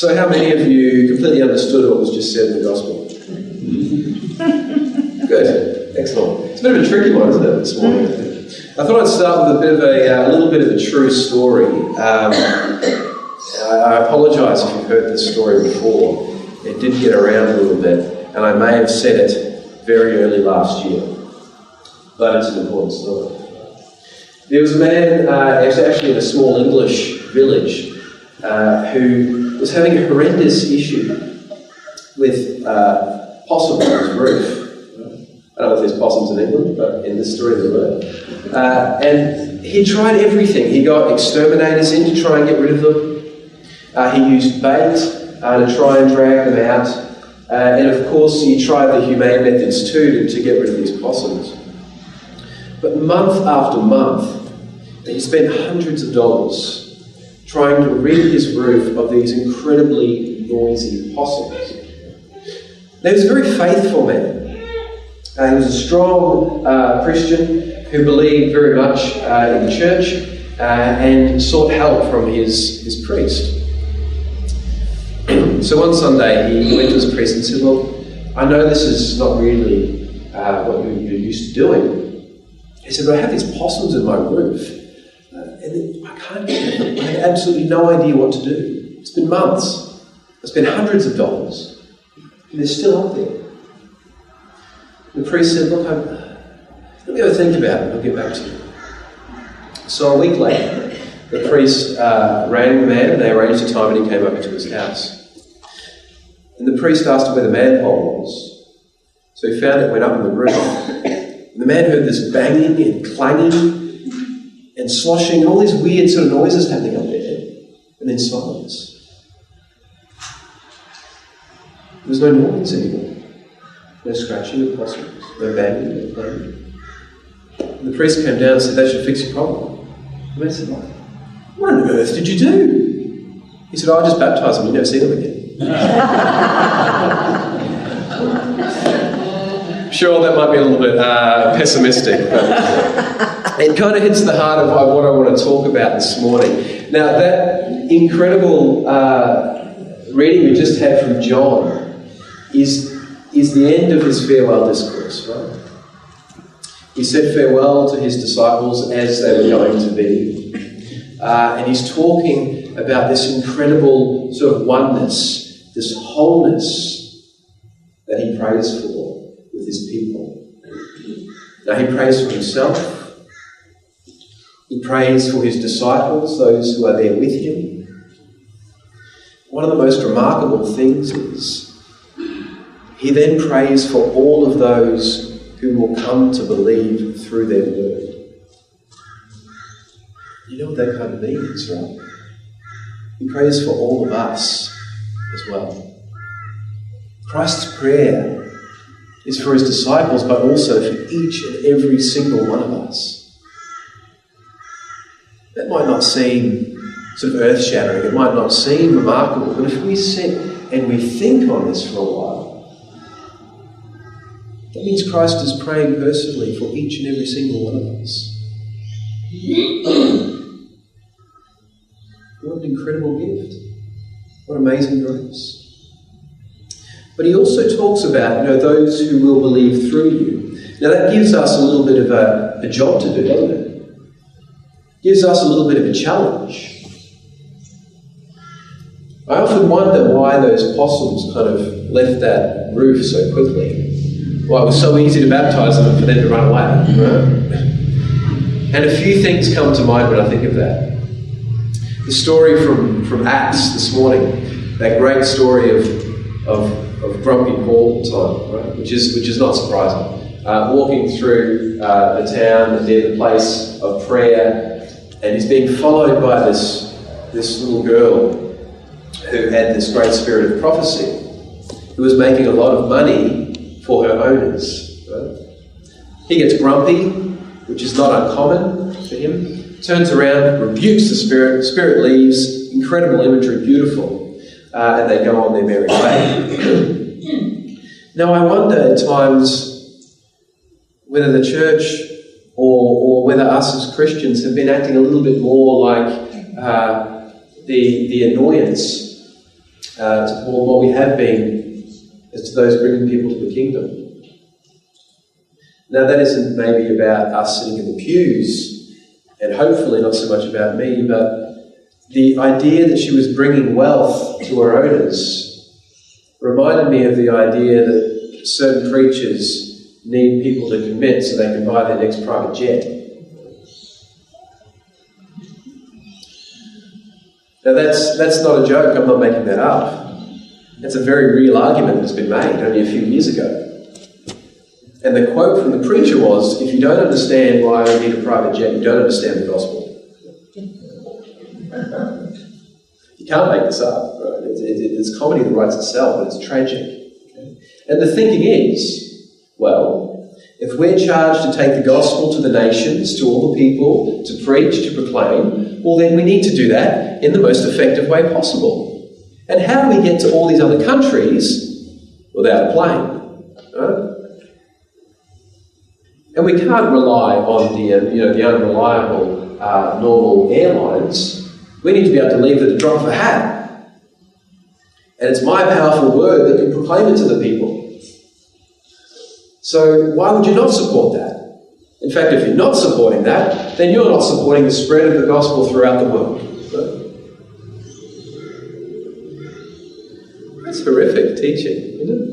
So how many of you completely understood what was just said in the Gospel? Good. Excellent. It's a bit of a tricky one, isn't it, this morning? I thought I'd start with a little bit of a true story. I apologise if you've heard this story before. It did get around a little bit, and I may have said it very early last year. But it's an important story. There was a man, it was actually in a small English village, who was having a horrendous issue with possums on his roof. I don't know if there's possums in England, but in this story there were. And he tried everything. He got exterminators in to try and get rid of them. He used bait to try and drag them out. And of course he tried the humane methods too to get rid of these possums. But month after month, he spent hundreds of dollars trying to rid his roof of these incredibly noisy possums. Now, he was a very faithful man. He was a strong Christian who believed very much in the church and sought help from his priest. So one Sunday he went to his priest and said, "Look, I know this is not really what you're used to doing." He said, "But I have these possums in my roof. And I can't get them. I have absolutely no idea what to do. It's been months. I spent hundreds of dollars. And they're still up there." The priest said, "Look, let me have a think about it. I'll get back to you." So a week later, the priest rang the man and they arranged a time and he came over to his house. And the priest asked him where the manhole was. So he found it, went up in the roof. And the man heard this banging and clanging and sloshing and all these weird sort of noises happening up there. And then silence. There was no noise anymore. No scratching of possums, no banging, no clanging. And the priest came down and said, "That should fix your problem." The man said, "What on earth did you do?" He said, "I just baptised them, you never see them again." Sure, that might be a little bit pessimistic, but it kind of hits the heart of what I want to talk about this morning. Now, that incredible reading we just had from John is the end of his farewell discourse, right? He said farewell to his disciples as they were going to be. And he's talking about this incredible sort of oneness, this wholeness that he prays for with his people. Now he prays for himself. He prays for his disciples, those who are there with him. One of the most remarkable things is he then prays for all of those who will come to believe through their word. You know what that kind of means, right? He prays for all of us as well. Christ's prayer is for his disciples, but also for each and every single one of us. That might not seem sort of earth-shattering, it might not seem remarkable, but if we sit and we think on this for a while, that means Christ is praying personally for each and every single one of us. What an incredible gift. What amazing grace. But he also talks about, those who will believe through you. Now that gives us a little bit of a job to do, doesn't it? Gives us a little bit of a challenge. I often wonder why those possums kind of left that roof so quickly. Why it was so easy to baptise them and for them to run away, right? And a few things come to mind when I think of that. The story from Acts this morning, that great story of grumpy Paul time, right? Which is not surprising. Walking through the town near the place of prayer, and he's being followed by this little girl who had this great spirit of prophecy, who was making a lot of money for her owners. Right? He gets grumpy, which is not uncommon for him, turns around, rebukes the spirit leaves, incredible imagery, beautiful, and they go on their merry way. Now I wonder at times whether the church or whether us as Christians have been acting a little bit more like the annoyance to Paul, what we have been is to those bringing people to the kingdom. Now that isn't maybe about us sitting in the pews, and hopefully not so much about me, but the idea that she was bringing wealth to her owners reminded me of the idea that certain preachers need people to commit so they can buy their next private jet. Now that's not a joke, I'm not making that up. It's a very real argument that's been made only a few years ago. And the quote from the preacher was, if you don't understand why I need a private jet, you don't understand the gospel. You can't make this up, right? It's comedy that writes itself, but it's tragic. Okay? And the thinking is, well, if we're charged to take the gospel to the nations, to all the people, to preach, to proclaim, well then we need to do that in the most effective way possible. And how do we get to all these other countries without a plane? Right? And we can't rely on the unreliable normal airlines. We need to be able to leave at the drop of a hat. And it's my powerful word that can proclaim it to the people. So why would you not support that? In fact, if you're not supporting that, then you're not supporting the spread of the gospel throughout the world. That's horrific teaching, isn't it?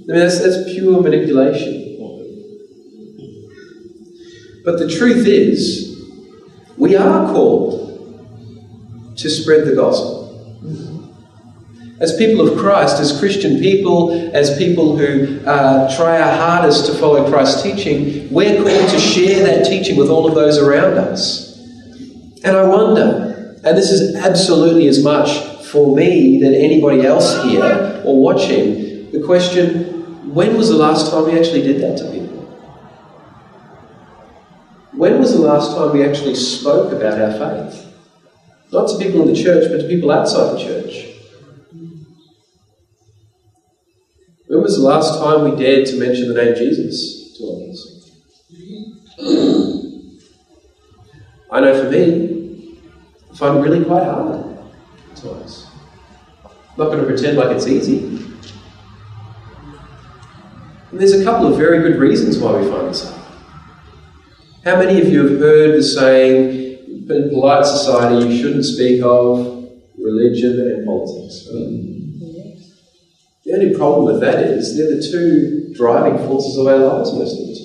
I mean, that's pure manipulation. But the truth is, we are called to spread the gospel. As people of Christ, as Christian people, as people who try our hardest to follow Christ's teaching, we're called to share that teaching with all of those around us. And I wonder, and this is absolutely as much for me than anybody else here or watching, the question, when was the last time we actually did that to people? When was the last time we actually spoke about our faith? Not to people in the church, but to people outside the church. When was the last time we dared to mention the name Jesus to others? I know for me, I find it really quite hard at times. I'm not going to pretend like it's easy. And there's a couple of very good reasons why we find this hard. How many of you have heard the saying, in polite society, you shouldn't speak of religion and politics? The only problem with that is they're the two driving forces of our lives most of the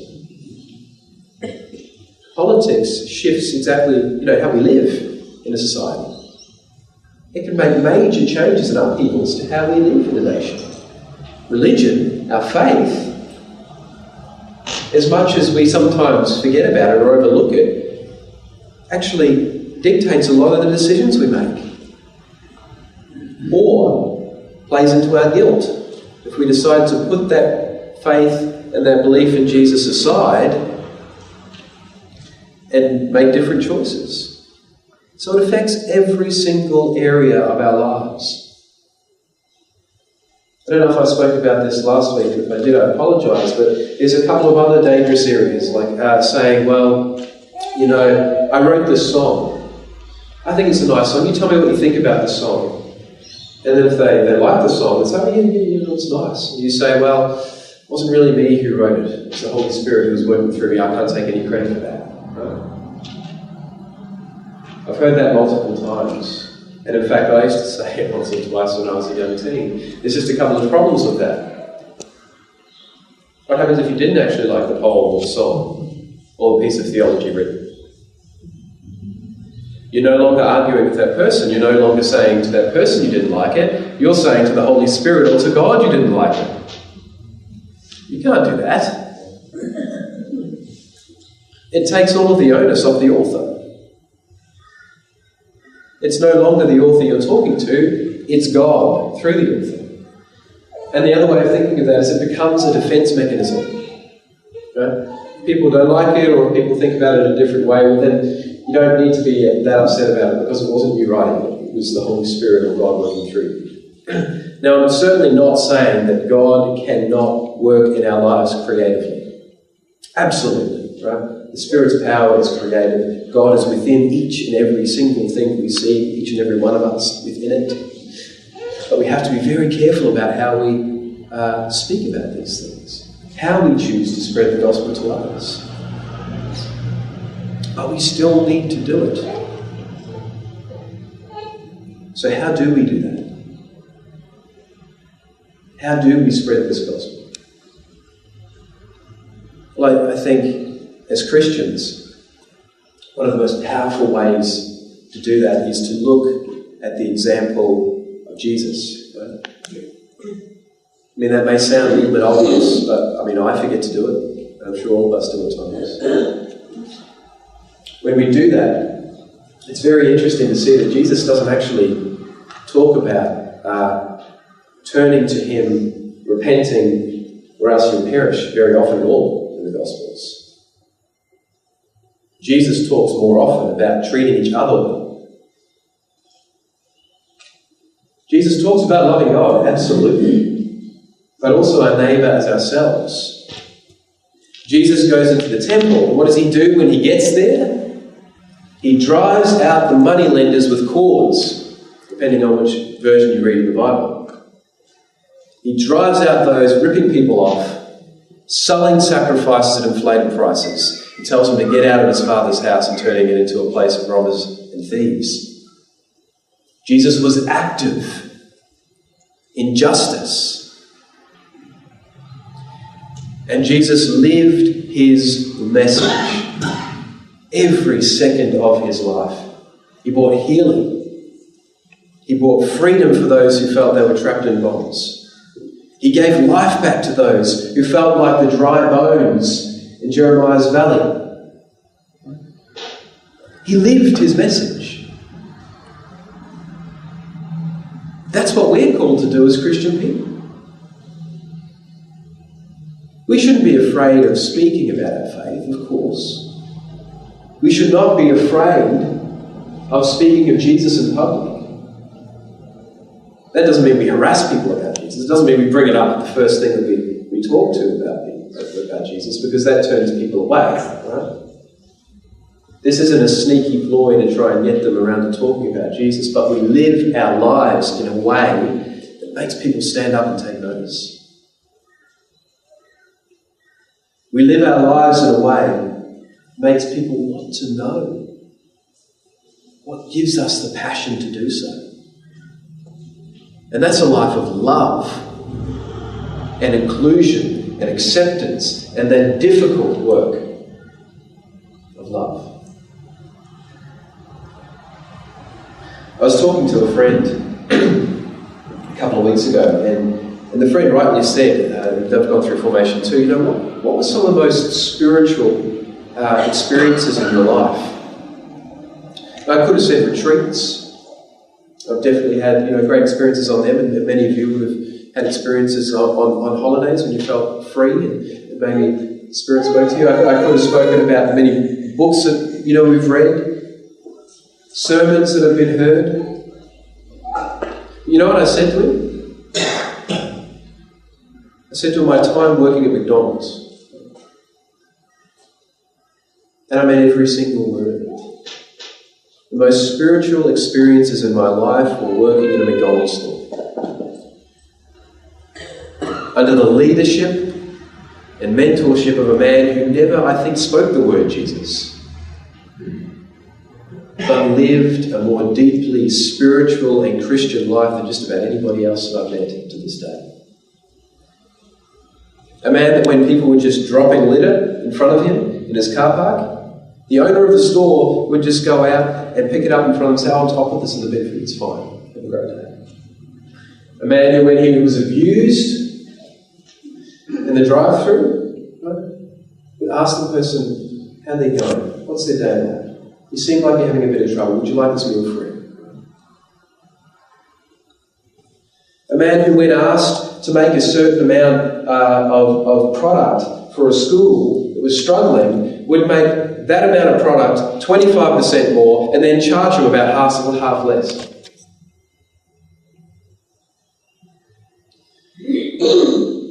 time. Politics shifts exactly, how we live in a society. It can make major changes and upheavals to how we live in a nation. Religion, our faith, as much as we sometimes forget about it or overlook it, actually dictates a lot of the decisions we make. Or plays into our guilt. If we decide to put that faith and that belief in Jesus aside and make different choices. So it affects every single area of our lives. I don't know if I spoke about this last week. If I did, I apologise, but there's a couple of other dangerous areas, like saying, well, I wrote this song. I think it's a nice song. You tell me what you think about the song. And then if they like the song, they say, oh, yeah, it's nice. And you say, well, it wasn't really me who wrote it. It's the Holy Spirit who was working through me. I can't take any credit for that. Right? I've heard that multiple times. And in fact, I used to say it once or twice when I was a young teen. There's just a couple of problems with that. What happens if you didn't actually like the poem or song or the piece of theology written? You're no longer arguing with that person. You're no longer saying to that person you didn't like it. You're saying to the Holy Spirit or to God you didn't like it. You can't do that. It takes all of the onus off the author. It's no longer the author you're talking to, it's God through the author. And the other way of thinking of that is it becomes a defense mechanism. Right? If people don't like it, or if people think about it in a different way, well then you don't need to be that upset about it because it wasn't you writing it. It was the Holy Spirit or God working through you. Now, I'm certainly not saying that God cannot work in our lives creatively. Absolutely, right? The Spirit's power is creative. God is within each and every single thing we see, each and every one of us within it. But we have to be very careful about how we speak about these things, how we choose to spread the gospel to others. But we still need to do it. So how do we do that? How do we spread this gospel? Well, I think as Christians, one of the most powerful ways to do that is to look at the example of Jesus. Right? I mean, that may sound a little bit obvious, but I forget to do it. I'm sure all of us do at times. When we do that, it's very interesting to see that Jesus doesn't actually talk about turning to him, repenting, or else you'll perish very often at all in the Gospels. Jesus talks more often about treating each other well. Jesus talks about loving God, absolutely, but also our neighbour as ourselves. Jesus goes into the temple, and what does he do when he gets there? He drives out the moneylenders with cords, depending on which version you read in the Bible. He drives out those ripping people off, selling sacrifices at inflated prices. He tells them to get out of his Father's house and turning it into a place of robbers and thieves. Jesus was active in justice. And Jesus lived his message every second of his life. He brought healing. He brought freedom for those who felt they were trapped in bonds. He gave life back to those who felt like the dry bones in Jeremiah's valley. He lived his message. That's what we're called to do as Christian people. We shouldn't be afraid of speaking about our faith, of course. We should not be afraid of speaking of Jesus in public. That doesn't mean we harass people about Jesus. It doesn't mean we bring it up the first thing that we talk to about Jesus, because that turns people away, right? This isn't a sneaky ploy to try and get them around to talking about Jesus, but we live our lives in a way that makes people stand up and take notice. We live our lives in a way that makes people want to know what gives us the passion to do so. And that's a life of love and inclusion and acceptance and that difficult work of love. I was talking to a friend a couple of weeks ago, and the friend rightly said, they've gone through formation too, you know, what were some of the most spiritual experiences in your life? I could have said retreats. I've definitely had great experiences on them, and many of you would have had experiences on holidays when you felt free and maybe Spirit spoke to you. I could have spoken about many books that we've read, sermons that have been heard. You know what I said to him? I said to him, my time working at McDonald's. And I meant every single word of it. The most spiritual experiences in my life were working in a McDonald's store. Under the leadership and mentorship of a man who never, I think, spoke the word Jesus, but lived a more deeply spiritual and Christian life than just about anybody else that I've met to this day. A man that when people were just dropping litter in front of him in his car park, the owner of the store would just go out and pick it up in front of him and say, I'll put this in the bin for you, it's fine. Have a great day. A man who, when he was abused in the drive-thru, would ask the person, how they going? What's their day like? You seem like you're having a bit of trouble. Would you like this meal free? A man who, when asked to make a certain amount of product for a school that was struggling, would make that amount of product 25% more and then charge them about half less.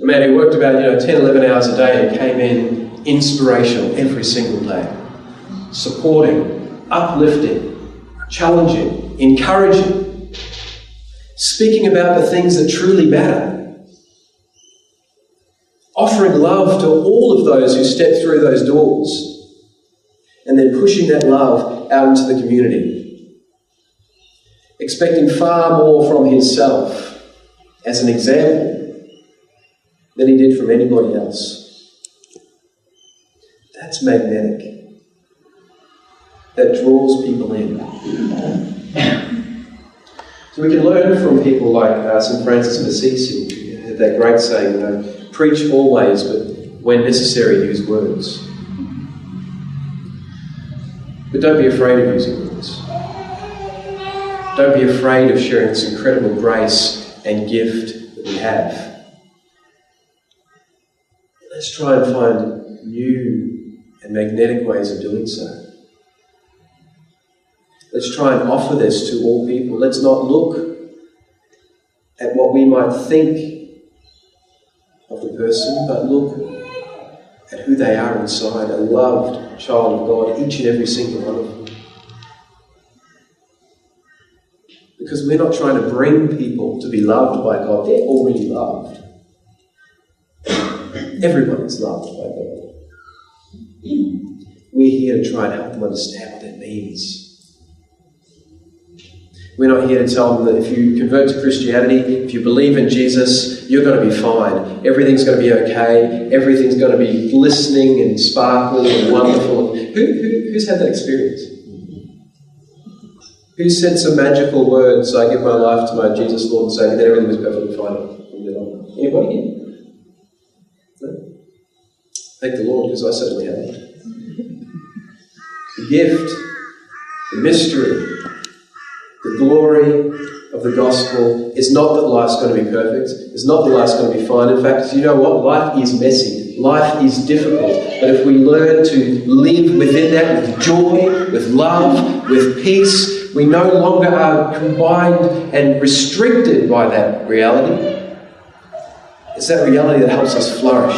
A man who worked about 10, 11 hours a day and came in inspirational every single day, supporting, uplifting, challenging, encouraging. speaking about the things that truly matter, offering love to all of those who step through those doors, and then pushing that love out into the community, expecting far more from himself as an example than he did from anybody else. That's magnetic. That draws people in. So we can learn from people like St. Francis of Assisi, who had that great saying, preach always, but when necessary, use words. But don't be afraid of using words. Don't be afraid of sharing this incredible grace and gift that we have. Let's try and find new and magnetic ways of doing so. Let's try and offer this to all people. Let's not look at what we might think of the person, but look at who they are inside, a loved child of God, each and every single one of them. Because we're not trying to bring people to be loved by God. They're already loved. Everyone is loved by God. We're here to try and help them understand what that means. We're not here to tell them that if you convert to Christianity, if you believe in Jesus, you're going to be fine. Everything's going to be okay. Everything's going to be glistening and sparkling and wonderful. Who's had that experience? Who said some magical words, I give my life to my Jesus Lord and Saviour, and then everything was perfectly fine? Anybody here? No? Thank the Lord, because I certainly haven't. The gift, the mystery, the glory of the gospel is not that life's going to be perfect. It's not that life's going to be fine. In fact, you know what? Life is messy. Life is difficult. But if we learn to live within that with joy, with love, with peace, we no longer are combined and restricted by that reality. It's that reality that helps us flourish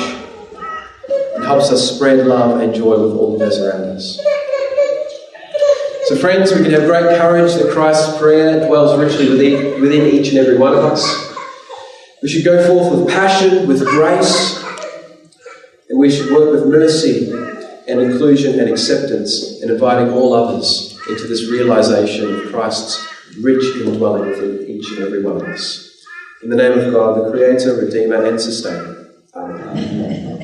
and helps us spread love and joy with all those around us. So friends, we can have great courage that Christ's prayer dwells richly within each and every one of us. We should go forth with passion, with grace, and we should work with mercy and inclusion and acceptance and inviting all others into this realization of Christ's rich indwelling within each and every one of us. In the name of God, the Creator, Redeemer and Sustainer. Amen.